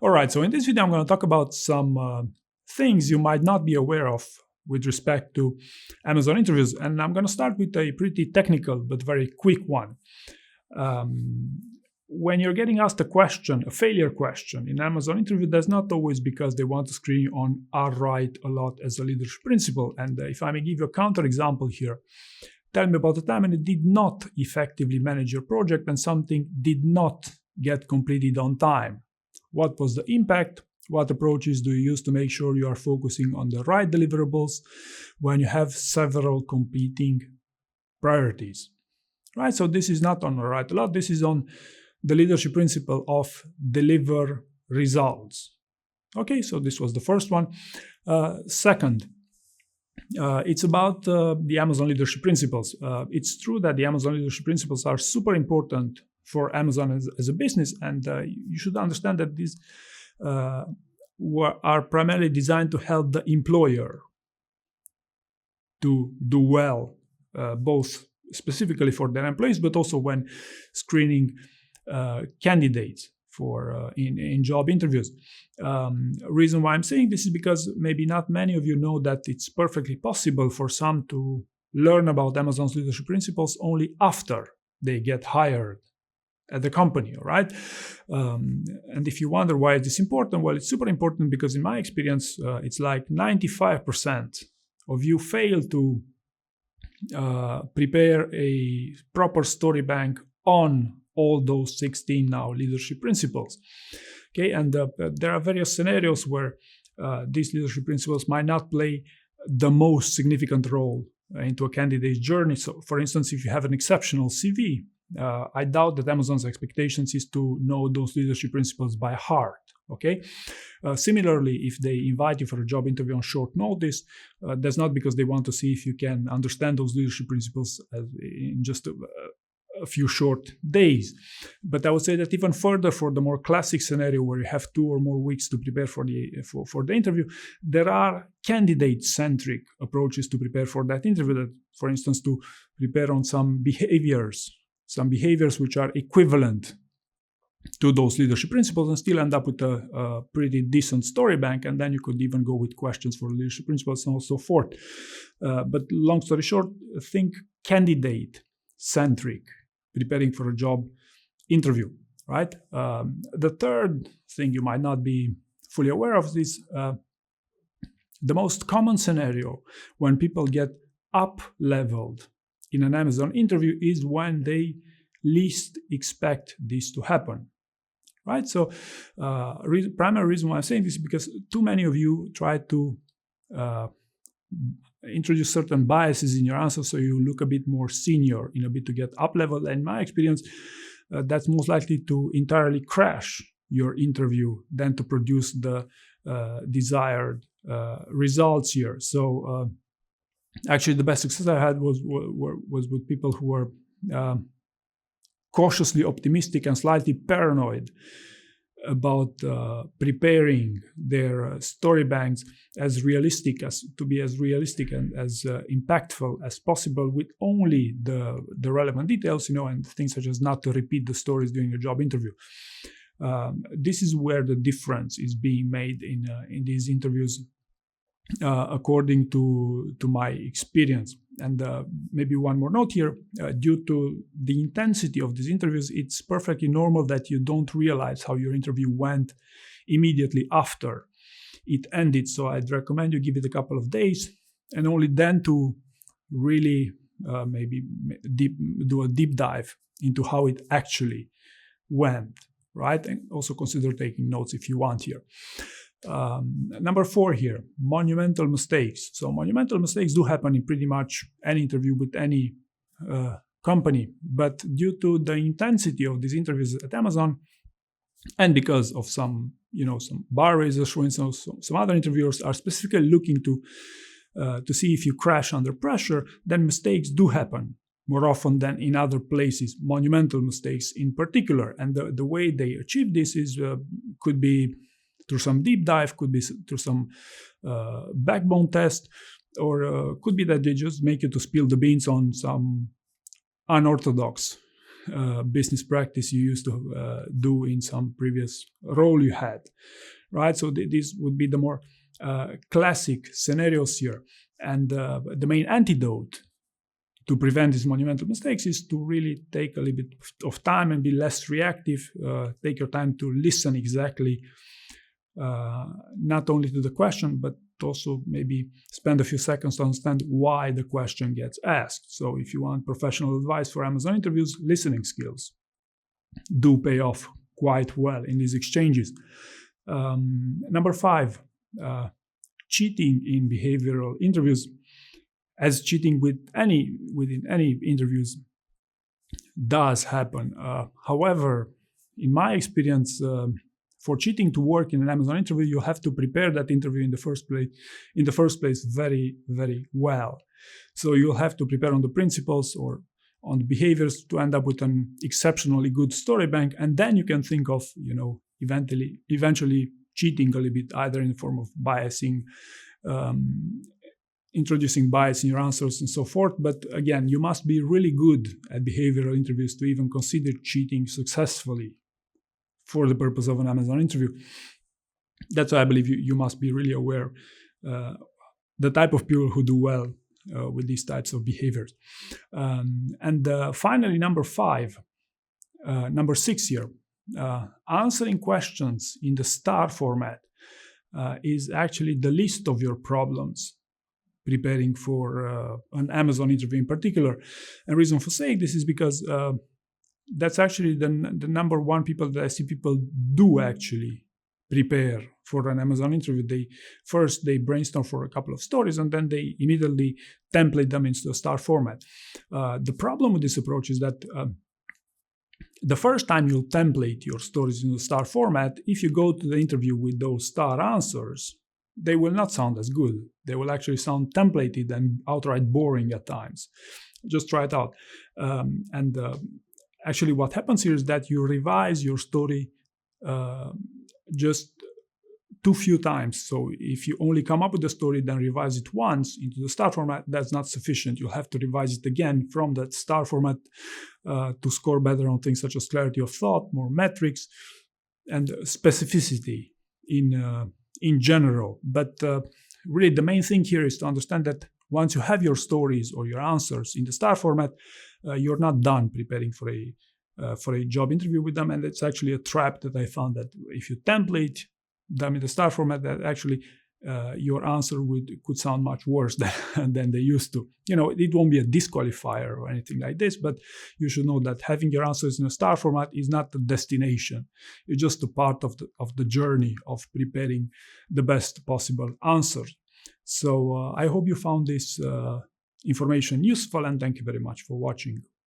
All right, so in this video, I'm going to talk about some things you might not be aware of with respect to Amazon interviews. And I'm going to start with a pretty technical but very quick one. When you're getting asked a question, a failure question in Amazon interview, that's not always because they want to screen you on "are right a lot" as a leadership principle. And if I may give you a counterexample here, tell me about the time when you did not effectively manage your project and something did not get completed on time. What was the impact? What approaches do you use to make sure you are focusing on the right deliverables when you have several competing priorities? Right? So this is not on right a lot. This is on the leadership principle of deliver results. Okay, so this was the first one. Second, it's about the Amazon leadership principles. It's true that the Amazon leadership principles are super important for Amazon as a business, and you should understand that these are primarily designed to help the employer to do well, both specifically for their employees, but also when screening candidates for in job interviews. Reason why I'm saying this is because maybe not many of you know that it's perfectly possible for some to learn about Amazon's leadership principles only after they get hired at the company, all right? And if you wonder why is this important, well, it's super important because in my experience, it's like 95% of you fail to prepare a proper story bank on all those 16 now leadership principles. Okay, and there are various scenarios where these leadership principles might not play the most significant role into a candidate's journey. So, for instance, if you have an exceptional CV, I doubt that Amazon's expectations is to know those leadership principles by heart. Okay. Similarly, if they invite you for a job interview on short notice, that's not because they want to see if you can understand those leadership principles in just a few short days. But I would say that even further, for the more classic scenario where you have 2 or more weeks to prepare for the interview, there are candidate-centric approaches to prepare for that interview. That, for instance, to prepare on some behaviors which are equivalent to those leadership principles and still end up with a pretty decent story bank. And then you could even go with questions for leadership principles and so forth. But long story short, think candidate-centric, preparing for a job interview, right? The third thing you might not be fully aware of is the most common scenario when people get up-leveled in an Amazon interview is when they least expect this to happen, right? So primary reason why I'm saying this is because too many of you try to introduce certain biases in your answer so you look a bit more senior in a bit to get up level. And in my experience, that's most likely to entirely crash your interview than to produce the desired results here. So actually, the best success I had was with people who were cautiously optimistic and slightly paranoid about preparing their story banks as realistic and as impactful as possible with only the relevant details, and things such as not to repeat the stories during a job interview. This is where the difference is being made in these interviews, according to my experience. And maybe one more note here, due to the intensity of these interviews, it's perfectly normal that you don't realize how your interview went immediately after it ended. So I'd recommend you give it a couple of days and only then to really do a deep dive into how it actually went, right? And also consider taking notes if you want here. Number 4 here, monumental mistakes. So monumental mistakes do happen in pretty much any interview with any company, but due to the intensity of these interviews at Amazon, and because of some bar raisers, for instance, some other interviewers are specifically looking to see if you crash under pressure, then mistakes do happen more often than in other places, monumental mistakes in particular. And the way they achieve this is could be through some deep dive, could be through some backbone test, or could be that they just make you to spill the beans on some unorthodox business practice you used to do in some previous role you had, right? So these would be the more classic scenarios here. And the main antidote to prevent these monumental mistakes is to really take a little bit of time and be less reactive. Take your time to listen exactly, not only to the question, but also maybe spend a few seconds to understand why the question gets asked. So if you want professional advice for Amazon interviews, listening skills do pay off quite well in these exchanges. Number 5, cheating in behavioral interviews, as cheating within any interviews does happen. However, in my experience, for cheating to work in an Amazon interview, you have to prepare that interview in the first place very, very well. So you'll have to prepare on the principles or on the behaviors to end up with an exceptionally good story bank, and then you can think of, eventually cheating a little bit, either in the form of biasing, introducing bias in your answers and so forth. But again, you must be really good at behavioral interviews to even consider cheating successfully for the purpose of an Amazon interview. That's why I believe you must be really aware the type of people who do well with these types of behaviors. And finally, number 6 here, answering questions in the star format is actually the least of your problems preparing for an Amazon interview in particular. And reason for saying this is because that's actually the number one people that I see people do actually prepare for an Amazon interview. They brainstorm for a couple of stories, and then they immediately template them into the star format. The problem with this approach is that the first time you'll template your stories in the star format, if you go to the interview with those star answers, they will not sound as good. They will actually sound templated and outright boring at times. Just try it out. Actually, what happens here is that you revise your story just too few times. So if you only come up with the story, then revise it once into the star format, that's not sufficient. You'll have to revise it again from that star format to score better on things such as clarity of thought, more metrics, and specificity in general. But really, the main thing here is to understand that once you have your stories or your answers in the star format, you're not done preparing for a job interview with them. And it's actually a trap that I found, that if you template them in the star format, that actually your answer could sound much worse than they used to. It won't be a disqualifier or anything like this, but you should know that having your answers in a star format is not the destination. It's just a part of the journey of preparing the best possible answer. So I hope you found this information useful, and thank you very much for watching.